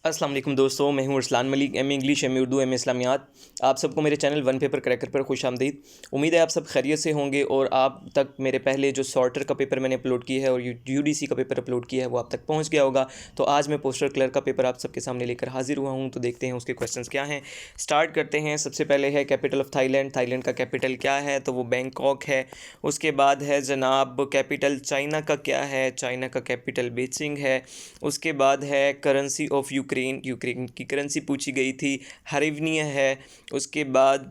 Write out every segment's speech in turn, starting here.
अस्सलाम वालेकुम दोस्तों, मैं हूं Arsalan Malik, M English, M Urdu, M Islamiyat. आप सबको मेरे चैनल वन पेपर क्रैकर पर खुश आमदीद। उम्मीद है आप सब खैरियत से होंगे और आप तक मेरे पहले जो सॉर्टर का पेपर मैंने अपलोड किया है और यूडीसी का पेपर अपलोड किया है वो आप तक पहुंच गया होगा। तो आज मैं पोस्टर क्लर्क का पेपर आप सबके सामने लेकर हाजिर हुआ हूँ। तो देखते हैं उसके क्वेश्चन क्या हैं। स्टार्ट करते हैं। सबसे पहले है कैपिटल ऑफ थाईलैंड। थाईलैंड का कैपिटल क्या है? तो वो बैंकॉक है। उसके बाद है जनाब कैपिटल चाइना का क्या है? चाइना का कैपिटल बीजिंग है। उसके बाद है करेंसी ऑफ यूक्रेन। यूक्रेन की करेंसी पूछी गई थी, हरिवनिया है। उसके बाद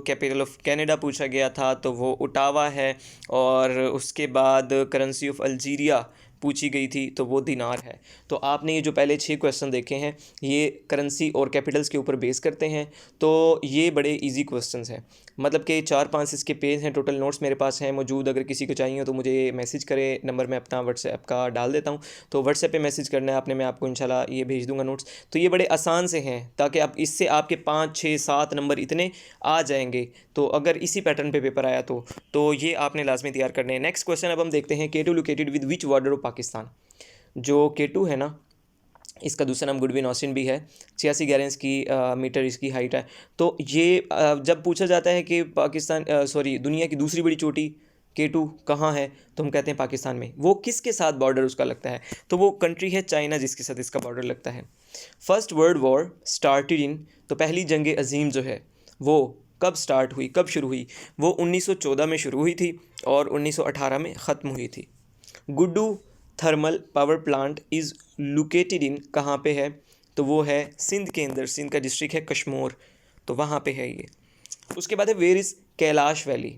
कैपिटल ऑफ कनाडा पूछा गया था, तो वो ओटावा है। और उसके बाद करेंसी ऑफ अल्जीरिया पूछी गई थी, तो वो दिनार है। तो आपने ये जो पहले 6 क्वेश्चन देखे हैं ये करेंसी और कैपिटल्स के ऊपर बेस करते हैं। तो ये बड़े इजी क्वेश्चंस हैं, मतलब कि 4-5 इसके पेज हैं। टोटल नोट्स मेरे पास हैं मौजूद। अगर किसी को चाहिए तो मुझे मैसेज करें, नंबर मैं अपना व्हाट्सएप का डाल देता हूँ। तो व्हाट्सएप पे मैसेज करना है आपने, मैं आपको इंशाल्लाह ये भेज दूंगा नोट्स। तो ये बड़े आसान से हैं, ताकि आप इससे आपके 5, 6, 7 नंबर इतने आ जाएंगे। तो अगर इसी पैटर्न पे पेपर आया तो ये आपने लाजमी तैयार करने हैं। नेक्स्ट क्वेश्चन अब हम देखते हैं, K two located with which border of Pakistan. जो केटू है ना, इसका दूसरा नाम गुडविन ऑस्टिन भी है। 86-11 की मीटर इसकी हाइट है। तो ये जब पूछा जाता है कि पाकिस्तान सॉरी दुनिया की दूसरी बड़ी चोटी केटू कहाँ है, तो हम कहते हैं पाकिस्तान में। वो किसके साथ बॉर्डर उसका लगता है? तो वो कंट्री है चाइना, जिसके साथ इसका बॉर्डर लगता है। First world war started in, तो पहली जंग अजीम जो है वो कब स्टार्ट हुई, कब शुरू हुई? वो 1914 में शुरू हुई थी और 1918 में ख़त्म हुई थी। Guddu thermal power plant is located in, कहाँ पे है? तो वो है सिंध के अंदर। सिंध का डिस्ट्रिक्ट है कश्मीर, तो वहाँ पे है ये। उसके बाद है where is Kailash valley.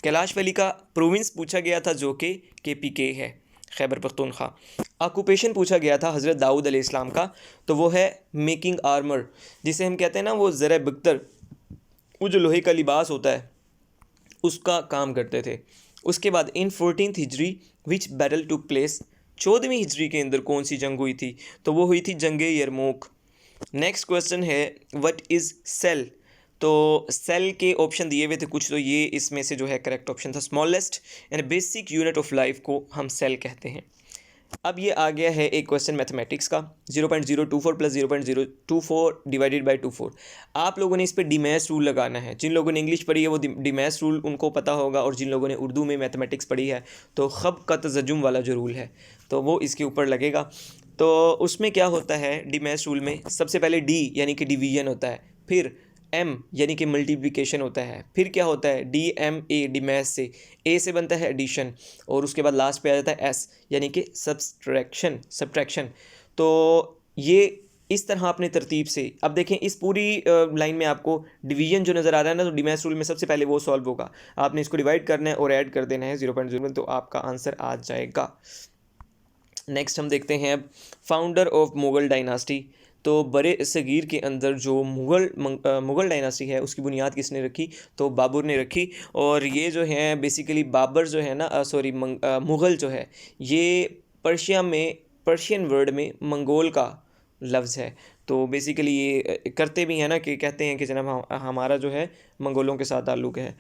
Kailash valley का प्रोविंस पूछा गया था, जो कि KPK है, खैबर पख्तूनख्वा। ऑक्यूपेशन पूछा गया था हज़रत दाऊद अलैहिस्सलाम का, तो वो है मेकिंग आर्मर, जिसे हम कहते हैं ना वो ज़र बख्तर, वो जो लोहे का लिबास होता है उसका काम करते थे। उसके बाद इन 14th हिजरी विच बैटल टुक प्लेस, 14वीं हिजरी के अंदर कौन सी जंग हुई थी? तो वो हुई थी जंग यरमूक। नेक्स्ट क्वेश्चन है व्हाट इज़ सेल। तो सेल के ऑप्शन दिए हुए थे कुछ, तो ये इसमें से जो है करेक्ट ऑप्शन था। Smallest and basic unit of life को हम सेल कहते हैं। अब ये आ गया है एक क्वेश्चन मैथमेटिक्स का, 0.024 प्लस 0.024 डिवाइडेड बाई 24। आप लोगों ने इस पर डिमैस रूल लगाना है। जिन लोगों ने इंग्लिश पढ़ी है वो डिमैस रूल उनको पता होगा, और जिन लोगों ने उर्दू में मैथमेटिक्स पढ़ी है तो खब का तजजुम वाला जो रूल है तो वो इसके ऊपर लगेगा। तो उसमें क्या होता है डिमैस रूल में, सबसे पहले डी यानी कि डिवीजन होता है, फिर M यानी कि मल्टीप्लिकेशन होता है, फिर क्या होता है DMA, डिमैस से A से बनता है एडिशन, और उसके बाद लास्ट पे आ जाता है S यानी कि सब्ट्रैक्शन। तो ये इस तरह अपने तरतीब से अब देखें, इस पूरी लाइन में आपको डिवीजन जो नज़र आ रहा है ना, तो डिमैस रूल में सबसे पहले वो सॉल्व होगा। आपने इसको डिवाइड करना है और ऐड कर देना है 0.0, तो आपका आंसर आ जाएगा। नेक्स्ट हम देखते हैं अब फाउंडर ऑफ मुग़ल डायनास्टी। तो बड़े सगीर के अंदर जो मुग़ल डायनास्टी है उसकी बुनियाद किसने रखी? तो बाबर ने रखी। और ये जो है बेसिकली बाबर जो है ना, सॉरी मुग़ल जो है ये पर्शियन वर्ड में मंगोल का लफ्ज़ है। तो बेसिकली ये करते भी हैं ना कि कहते हैं कि जनाब हमारा जो है मंगोलों के साथ ताल्लुक़ है।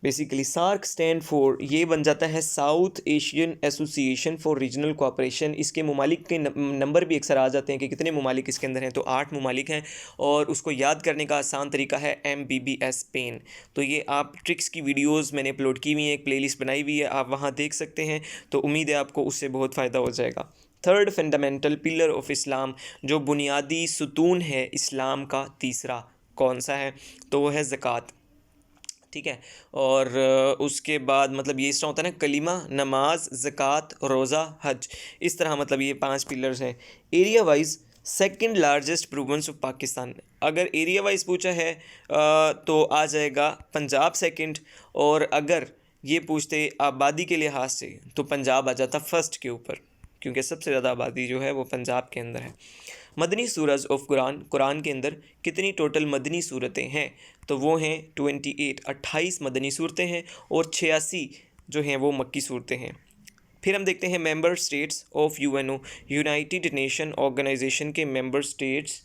बेसिकली सार्क स्टैंड फॉर, ये बन जाता है south Asian association for regional cooperation. इसके ममालिक के नंबर भी अक्सर आ जाते हैं कि कितने ममालिक इसके अंदर हैं, तो 8 ममालिक हैं। और उसको याद करने का आसान तरीका है MBBS पेन। तो ये आप ट्रिक्स की वीडियोस मैंने अपलोड की हुई हैं, एक प्लेलिस्ट बनाई हुई है, आप वहाँ देख सकते हैं। तो उम्मीद है आपको उससे बहुत फ़ायदा हो जाएगा। Third fundamental pillar of Islam, जो बुनियादी सुतून है इस्लाम का तीसरा, कौन सा है? तो वो है ज़कात। ठीक है। और उसके बाद मतलब ये इस तरह होता है ना, कलीमा, नमाज, ज़कात, रोज़ा, हज, इस तरह मतलब ये 5 पिलर्स हैं। Area wise second largest province of Pakistan, अगर एरिया वाइज पूछा है तो आ जाएगा पंजाब सेकंड। और अगर ये पूछते आबादी के लिहाज से तो पंजाब आ जाता फर्स्ट के ऊपर, क्योंकि सबसे ज़्यादा आबादी जो है वो पंजाब के अंदर है। मदनी सूरज ऑफ कुरान, कुरान के अंदर कितनी टोटल मदनी सूरतें हैं? तो वो हैं 28 मदनी सूरतें हैं, और 86 जो हैं वो मक्की सूरतें हैं। फिर हम देखते हैं member states of UNO, United Nation organisation के मेंबर स्टेट्स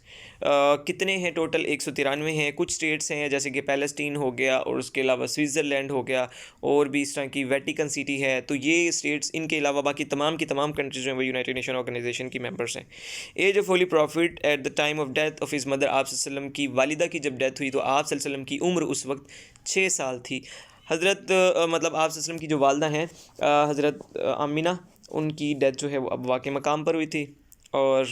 कितने हैं टोटल, 193 हैं। कुछ स्टेट्स हैं जैसे कि पैलेस्टीन हो गया और उसके अलावा स्विट्ज़रलैंड हो गया और भी इस तरह की वेटिकन सिटी है। तो ये स्टेट्स, इनके अलावा बाकी तमाम की तमाम कंट्रीज जो हैं वो यूनाइटेड नेशन ऑर्गेनाइजेशन की मेंबर्स हैं। Age of holy prophet at the time of death of his mother, आप सल्लम की वालिदा की जब डेथ हुई तो आप सल्लम की उम्र उस वक्त 6 साल थी। हज़रत मतलब आप सल्लम की जो वालदा हैं हज़रत आमिना, उनकी डेथ जो है वो अब वाक़ई मकाम पर हुई थी। और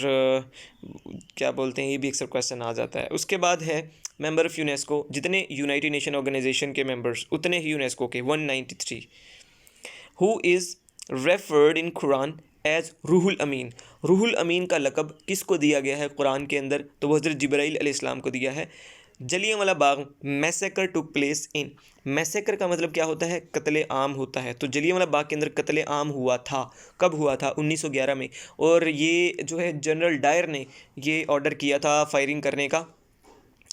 क्या बोलते हैं, ये भी अक्सर क्वेश्चन आ जाता है। उसके बाद है मेंबर ऑफ़ यूनेस्को, जितने यूनाइटेड नेशन ऑर्गेनाइजेशन के मेंबर्स उतने ही यूनेस्को के 193। Who is referred in Quran as रूहुल अमीन, रूहुल अमीन का लक़ब किसको दिया गया है कुरान के अंदर, तो वो हज़रत जिब्राईल अलैहिस्सलाम को दिया है। Jallianwala Bagh massacre took place in, massacre का मतलब क्या होता है, कत्ले आम होता है। तो जलियांवाला बाग के अंदर कत्ले आम हुआ था, कब हुआ था, 1911 में। और ये जो है जनरल डायर ने ये ऑर्डर किया था फायरिंग करने का।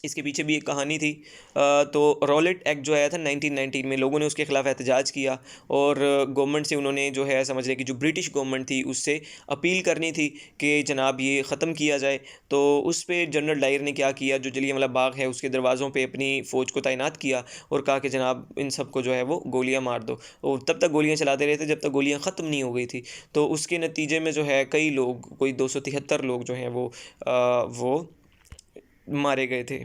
इसके पीछे भी एक कहानी थी। तो रॉलेट एक्ट जो आया था 1919 में, लोगों ने उसके ख़िलाफ़ एहतजाज किया और गवर्नमेंट से उन्होंने जो है समझ लें कि जो ब्रिटिश गवर्नमेंट थी उससे अपील करनी थी कि जनाब ये ख़त्म किया जाए। तो उस पर जनरल डायर ने क्या किया, जो जलियांवाला बाग है उसके दरवाज़ों पे अपनी फ़ौज को तैनात किया और कहा कि जनाब इन सब को जो है वो गोलियाँ मार दो। और तब तक गोलियाँ चलाते रहे थे जब तक गोलियाँ ख़त्म नहीं हो गई थी। तो उसके नतीजे में जो है कई लोग, कोई 273 लोग जो हैं वो मारे गए थे,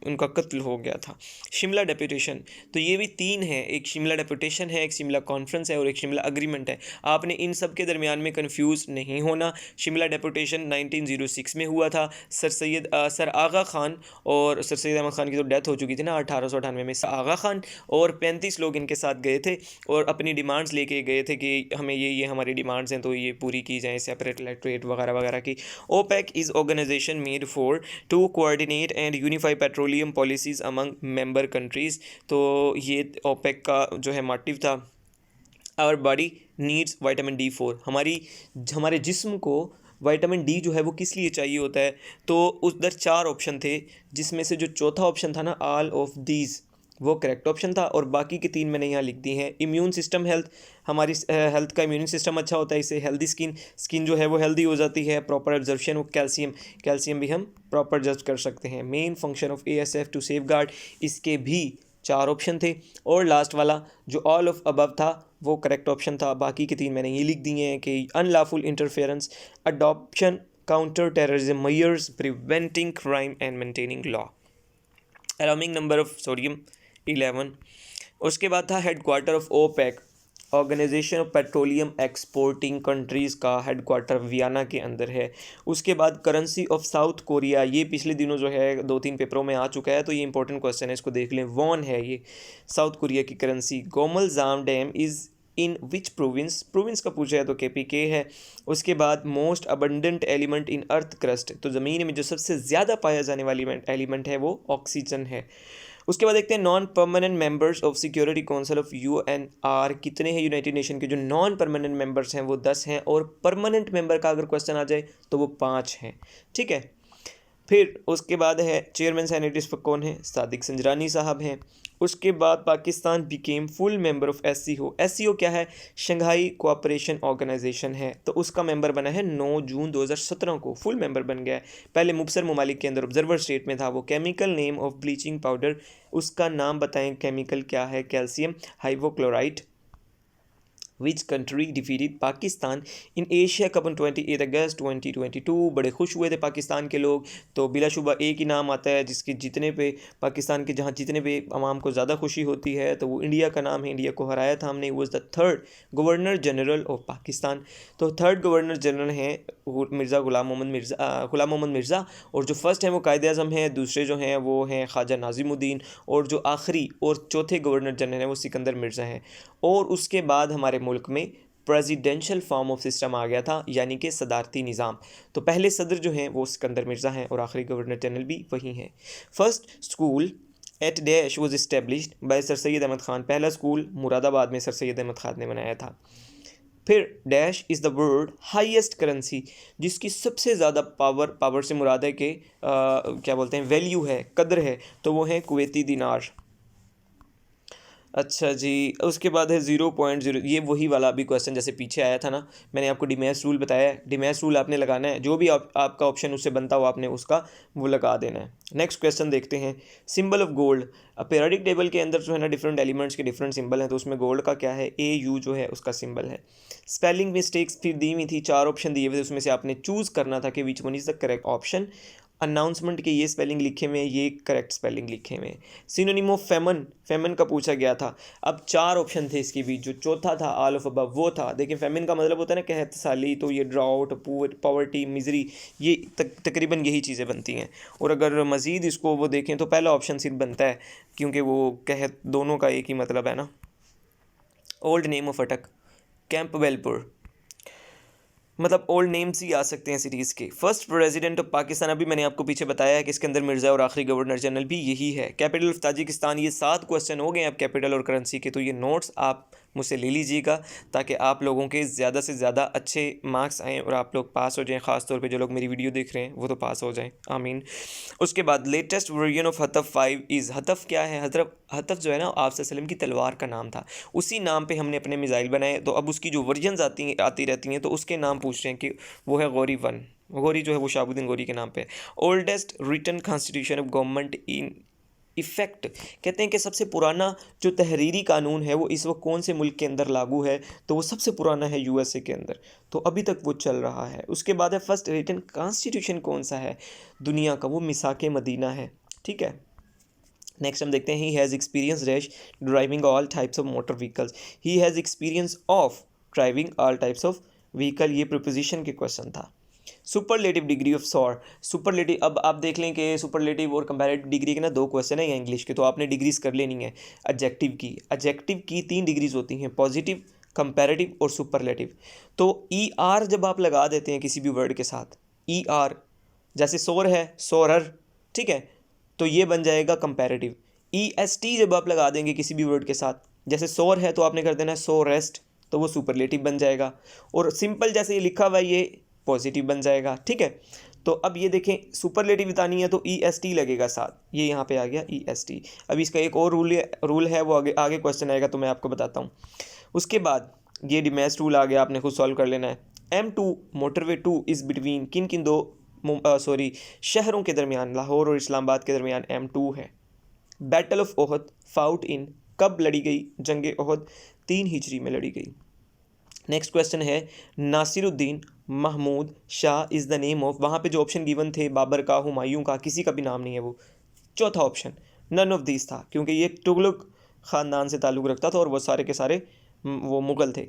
उनका कत्ल हो गया था। शिमला डेपुटेशन, तो ये भी 3 हैं, एक शिमला डेपुटेशन है, एक शिमला कॉन्फ्रेंस है और एक शिमला एग्रीमेंट है। आपने इन सब के दरमियान में कंफ्यूज नहीं होना। शिमला डेपुटेशन 1906 में हुआ था। सर आगा ख़ान और सर सैयद अहमद ख़ान की तो डेथ हो चुकी थी ना 1898 में। सर आगा ख़ान और 35 लोग इनके साथ गए थे और अपनी डिमांड्स लेके गए थे कि हमें ये हमारी डिमांड्स हैं तो ये पूरी की जाएँ, सेपरेट इलेक्टोरेट वगैरह वगैरह की। OPEC is organization made for to coordinate and unify petroleum policies among member countries. तो ये ओपेक का जो है मोटिव था, our body needs vitamin D4, हमारे जिस्म को विटामिन डी जो है वो किस लिए चाहिए होता है। तो उधर 4 ऑप्शन थे, जिसमें से जो चौथा ऑप्शन था ना, ऑल ऑफ दीज, वो करेक्ट ऑप्शन था और बाकी के 3 मैंने यहाँ लिख दी हैं। इम्यून सिस्टम हेल्थ, हमारी हेल्थ का इम्यून सिस्टम अच्छा होता है, इससे हेल्दी स्किन जो है वो हेल्दी हो जाती है। प्रॉपर एब्जॉर्प्शन ऑफ कैल्शियम भी हम प्रॉपर एब्जॉर्ब कर सकते हैं। Main function of ASF to safeguard, इसके भी 4 ऑप्शन थे। और लास्ट वाला जो ऑल ऑफ अबव था वो करेक्ट ऑप्शन था। बाकी के 3 मैंने ये लिख दिए हैं कि unlawful interference, adoption, counter terrorism measures, preventing crime and maintaining law. Alarming number of sodium 11। उसके बाद था headquarter of OPEC, organization of petroleum exporting countries का हेडक्वार्टर वियना के अंदर है। उसके बाद करेंसी ऑफ साउथ कोरिया, ये पिछले दिनों जो है 2-3 पेपरों में आ चुका है, तो ये इंपॉर्टेंट क्वेश्चन है, इसको देख लें। वॉन है ये साउथ कोरिया की करेंसी। Gomal Zam dam is in which province का पूछा है तो KPK है। उसके बाद most abundant element in earth crust, तो ज़मीन में जो सबसे ज़्यादा पाया जाने वाली एलिमेंट है वो ऑक्सीजन है। उसके बाद देखते हैं non permanent members of security council of UNR, कितने हैं यूनाइटेड नेशन के जो नॉन परमानेंट मेंबर्स हैं वो 10 हैं और परमानेंट मेंबर का अगर क्वेश्चन आ जाए तो वो 5 हैं। ठीक है, फिर उसके बाद है चेयरमैन सेनेटर्स पर कौन है, सादिक संजरानी साहब हैं। उसके बाद Pakistan became full member of SCO क्या है, शंघाई कोऑपरेशन ऑर्गेनाइजेशन है, तो उसका मेंबर बना है 9 जून 2017 को, फुल मेंबर बन गया है। पहले मुबसर ममालिक के अंदर ऑब्जर्वर स्टेट में था वो। Chemical name of bleaching powder, उसका नाम बताएं, केमिकल क्या है, calcium hypochlorite. Which country defeated Pakistan in Asia cup on 28 अगस्त 2022। बड़े खुश हुए थे पाकिस्तान के लोग, तो बिलाशुबा एक ही नाम आता है जिसके जीतने पे पाकिस्तान के जहाँ जीतने पे अवाम को ज़्यादा खुशी होती है, तो वो इंडिया का नाम है। इंडिया को हराया था हमने। Was the 3rd governor general of Pakistan. तो 3rd गवर्नर जनरल हैं गुलाम मोहम्मद मिर्ज़ा, और जो फर्स्ट हैं वो कायदे आज़म हैं, दूसरे जो हैं वो हैं ख्वाजा नाज़िमुद्दीन, और जो आखिरी और चौथे गवर्नर जनरल हैं वो सिकंदर मिर्ज़ा हैं। और उसके बाद हमारे मुल्क में प्रेसिडेंशियल फॉर्म ऑफ सिस्टम आ गया था, यानी कि सदारती निज़ाम। तो पहले सदर जो हैं वो सिकंदर मिर्ज़ा हैं और आखिरी गवर्नर जनरल भी वही हैं। First school at dash was established by sir Syed Ahmed Khan, पहला स्कूल मुरादाबाद में सर सैयद अहमद ख़ान ने बनाया था। फिर dash is the world highest currency, जिसकी सबसे ज़्यादा पावर से मुराद है कि क्या बोलते हैं, वैल्यू है, कदर है, तो वो है कुवैती दिनार। अच्छा जी, उसके बाद है 0.0, ये वही वाला अभी क्वेश्चन जैसे पीछे आया था ना, मैंने आपको डिमैश रूल बताया है। डिमैश रूल आपने लगाना है, जो भी आपका ऑप्शन उससे बनता हो आपने उसका वो लगा देना है। नेक्स्ट क्वेश्चन देखते हैं, सिंबल ऑफ गोल्ड। अब पीरियोडिक टेबल के अंदर जो है ना डिफरेंट एलिमेंट्स के डिफरेंट सिंबल हैं, तो उसमें गोल्ड का क्या है, AU जो है उसका सिंबल है। स्पेलिंग मिस्टेक्स फिर दी हुई थी, 4 ऑप्शन दिए हुए थे, उसमें से आपने चूज़ करना था कि which one is the correct option. Announcement के ये स्पेलिंग लिखे हुए हैं, ये करेक्ट स्पेलिंग लिखे हुए हैं। सिनोनिम ऑफ फेमन, फेमन का पूछा गया था। अब 4 ऑप्शन थे इसके बीच, जो चौथा था ऑल ऑफ अबव वो था। देखिए फेमिन का मतलब होता है ना कहतसाली, तो ये ड्राउट, पॉवर्टी, मिजरी, ये तकरीबन यही चीज़ें बनती हैं। और अगर मज़ीद इसको वो देखें तो पहला ऑप्शन सिर्फ बनता है, क्योंकि वो कहत दोनों का एक ही मतलब है ना। ओल्ड नेम ऑफ अटक, कैंपबेलपुर, मतलब ओल्ड नेम्स ही आ सकते हैं सीरीज़ के। फर्स्ट प्रेसिडेंट ऑफ पाकिस्तान, अभी मैंने आपको पीछे बताया है कि इसके अंदर मिर्ज़ा और आखिरी गवर्नर जनरल भी यही है। कैपिटल ऑफ ताजिकिस्तान, ये 7 क्वेश्चन हो गए अब कैपिटल और करेंसी के, तो ये नोट्स आप मुझसे ले लीजिएगा ताकि आप लोगों के ज़्यादा से ज़्यादा अच्छे मार्क्स आएँ और आप लोग पास हो जाएँ। ख़ास तौर पे जो लोग मेरी वीडियो देख रहे हैं वो तो पास हो जाएँ, आमीन। उसके बाद लेटेस्ट वर्जन ऑफ हतफ़ 5 इज़, हतफ़ क्या है, हतफ़ जो है ना आप सल्लम की तलवार का नाम था, उसी नाम पे हमने अपने मिसाइल बनाए, तो अब उसकी जो वर्जन्स आती रहती हैं तो उसके नाम पूछ रहे हैं कि वो है गौरी 1। गौरी जो है वो शहाबुद्दीन गौरी के नाम पे। Oldest written constitution of government in effect, कहते हैं कि सबसे पुराना जो तहरीरी कानून है वो इस वक्त कौन से मुल्क के अंदर लागू है, तो वो सबसे पुराना है USA के अंदर, तो अभी तक वो चल रहा है। उसके बाद है फर्स्ट रिटन कॉन्स्टिट्यूशन कौन सा है दुनिया का, वो मिसाके मदीना है, ठीक है। नेक्स्ट हम देखते हैं, he has experience dash driving all types of motor vehicles, he has experience of driving all types of vehicle, ये प्रिपोजिशन के क्वेश्चन था। Superlative degree of sore, superlative, अब आप देख लें कि सुपरलेटिव और कंपैरेटिव डिग्री के ना 2 क्वेश्चन है इंग्लिश के, तो आपने डिग्रीज कर लेनी है। एडजेक्टिव की 3 डिग्रीज होती हैं, पॉजिटिव, कंपैरेटिव और सुपरलेटिव। तो ER जब आप लगा देते हैं किसी भी वर्ड के साथ, ER, जैसे सोर है सोरर, ठीक है, तो ये बन जाएगा कंपैरेटिव। EST जब आप लगा देंगे किसी भी वर्ड के साथ, जैसे सोर है तो आपने कर देना है सो रेस्ट, तो वो सुपरलेटिव बन जाएगा। और सिंपल जैसे ये लिखा हुआ है ये पॉजिटिव बन जाएगा, ठीक है। तो अब ये देखें सुपरलेटिव बतानी है तो EST लगेगा साथ, ये यहाँ पे आ गया EST। अब इसका एक और रूल है वो आगे आगे क्वेश्चन आएगा तो मैं आपको बताता हूँ। उसके बाद ये डिमैश रूल आ गया, आपने खुद सॉल्व कर लेना है। M2 मोटरवे 2 इज़ बिटवीन किन किन दो शहरों के दरमियान, लाहौर और इस्लामाबाद के दरमियान M2 है। बैटल ऑफ ओहद फाउट इन, कब लड़ी गई जंग ओहद, 3 हिजरी में लड़ी गई। नेक्स्ट क्वेश्चन है, Nasiruddin Mahmud Shah is the name of, वहाँ पे जो ऑप्शन गिवन थे बाबर का, हुमायूं का, किसी का भी नाम नहीं है वो। चौथा ऑप्शन नन ऑफ दिस था, क्योंकि ये तुगलक ख़ानदान से ताल्लुक़ रखता था और वो सारे के सारे वो मुग़ल थे।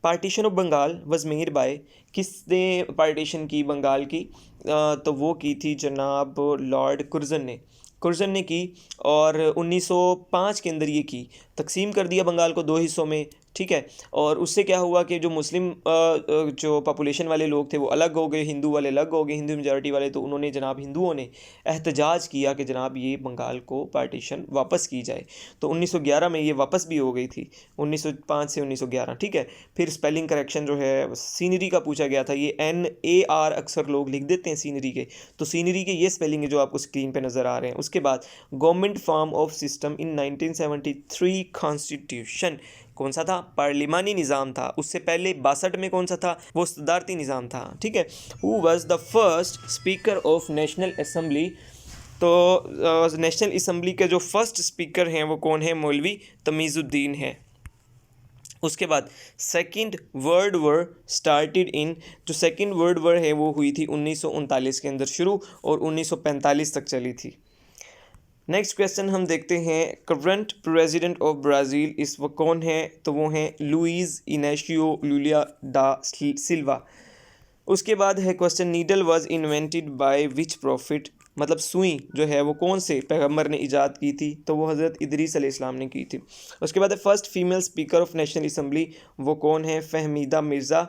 Partition of Bengal was made by, किसने पार्टीशन की बंगाल की, तो वो की थी जनाब लॉर्ड कुर्जन ने की, और 1905 के अंदर ये की। तकसीम कर दिया बंगाल को 2 हिस्सों में, ठीक है। और उससे क्या हुआ कि जो मुस्लिम जो पॉपुलेशन वाले लोग थे वो अलग हो गए, हिंदू वाले अलग हो गए, हिंदू मेजॉरिटी वाले, तो उन्होंने जनाब हिंदुओं ने एहतजाज किया कि जनाब ये बंगाल को पार्टीशन वापस की जाए। तो 1911 में ये वापस भी हो गई थी, 1905 से 1911, ठीक है। फिर स्पेलिंग करेक्शन जो है सीनरी का पूछा गया था, ये NAR अक्सर लोग लिख देते हैं सीनरी के, तो सीनरी के ये स्पेलिंग है जो आपको स्क्रीन पर नज़र आ रहे हैं। उसके बाद government form of system in 1973 constitution कौन सा था, पार्लिमानी निज़ाम था। उससे पहले 62 में कौन सा था, वो सदारती निज़ाम था, ठीक है। Who was the first speaker of national assembly, तो नेशनल असम्बली के जो फर्स्ट स्पीकर हैं वो कौन है, मौलवी तमीज़ुद्दीन है। उसके बाद second world war started in, जो सेकंड वर्ल्ड वॉर है वो हुई थी 1939 के अंदर शुरू और 1945 तक चली थी। नेक्स्ट क्वेश्चन हम देखते हैं, करंट प्रेसिडेंट ऑफ ब्राज़ील इस वक्त कौन है, तो वो हैं लुइस इनेशियो लुलिया डा सिल्वा। उसके बाद है question, needle was invented by which profit, मतलब सुई जो है वो कौन से पैगंबर ने ईजाद की थी, तो वो हज़रत इदरीस अलैहिस्सलाम ने की थी। उसके बाद है first female speaker of national assembly, वो कौन है, फहमीदा मिर्ज़ा।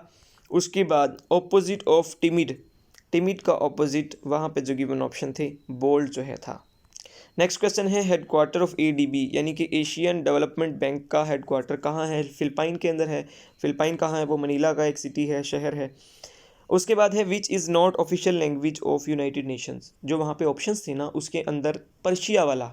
उसके बाद ऑपोजिट ऑफ टिमिड का ऑपोजिट वहाँ पे जो गिवन ऑप्शन थे बोल्ड जो है था। नेक्स्ट क्वेश्चन है, हेडक्वार्टर ऑफ ADB यानी कि एशियन डेवलपमेंट बैंक का हेडक्वार्टर कहाँ है, फिलिपाइन के अंदर है। फिलिपाइन कहाँ है, वो मनीला का एक सिटी है, शहर है। उसके बाद है which is not official language of United Nations, जो वहाँ पे ऑप्शंस थे ना उसके अंदर पर्शिया वाला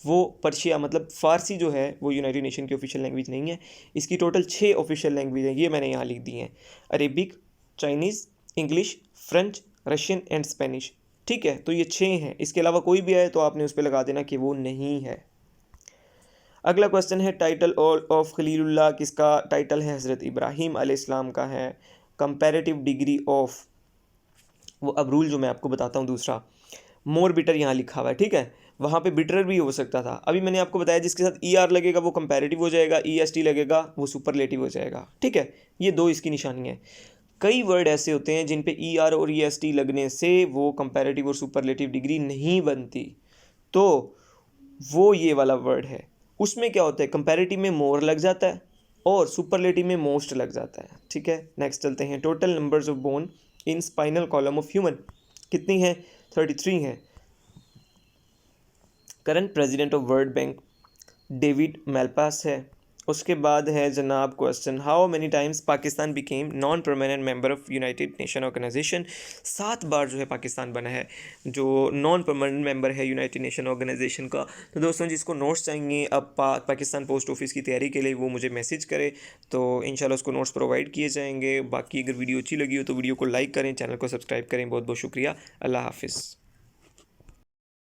वो पर्शिया मतलब फ़ारसी जो है वो यूनाइटेड नेशन की ऑफिशियल लैंग्वेज नहीं है। इसकी टोटल 6 ऑफिशियल लैंग्वेज है, ये मैंने यहाँ लिख दी हैं, Arabic, Chinese, English, French, Russian and Spanish. ठीक है, तो ये 6 हैं। इसके अलावा कोई भी आए तो आपने उस पर लगा देना कि वो नहीं है। अगला क्वेश्चन है टाइटल ऑफ खलीलुल्लाह किसका टाइटल है? हज़रत इब्राहीम अलैहिस्सलाम का है। कंपैरेटिव डिग्री ऑफ, वो अब रूल जो मैं आपको बताता हूँ दूसरा, मोर बिटर यहाँ लिखा हुआ है, ठीक है, वहाँ पे बिटर भी हो सकता था। अभी मैंने आपको बताया जिसके साथ ई आर लगेगा वो कंपैरेटिव हो जाएगा, ई एस टी लगेगा वो सुपरलेटिव हो जाएगा। ठीक है, ये दो इसकी निशानी है। कई वर्ड ऐसे होते हैं जिन पे ई आर और ई एस टी लगने से वो कंपैरेटिव और सुपरलेटिव डिग्री नहीं बनती, तो वो ये वाला वर्ड है। उसमें क्या होता है, कंपैरेटिव में मोर लग जाता है और सुपरलेटिव में मोस्ट लग जाता है। ठीक है, नेक्स्ट चलते हैं। Total numbers of bone in spinal column of human कितनी है? 33 हैं। Current president of World Bank David Malpass है। उसके बाद है जनाब question, how many times Pakistan became non permanent member of United Nation Organisation. 7 बार जो है पाकिस्तान बना है जो नॉन परमानेंट मेंबर है यूनाइटेड नेशन ऑर्गेनाइजेशन का। तो दोस्तों जिसको नोट्स चाहिए अब पाकिस्तान पोस्ट ऑफिस की तैयारी के लिए वो मुझे मैसेज करे, तो इंशाल्लाह उसको नोट्स प्रोवाइड किए जाएंगे। बाकी अगर वीडियो अच्छी लगी हो तो वीडियो को लाइक करें, चैनल को सब्सक्राइब करें। बहुत बहुत शुक्रिया, अल्लाह हाफिज़।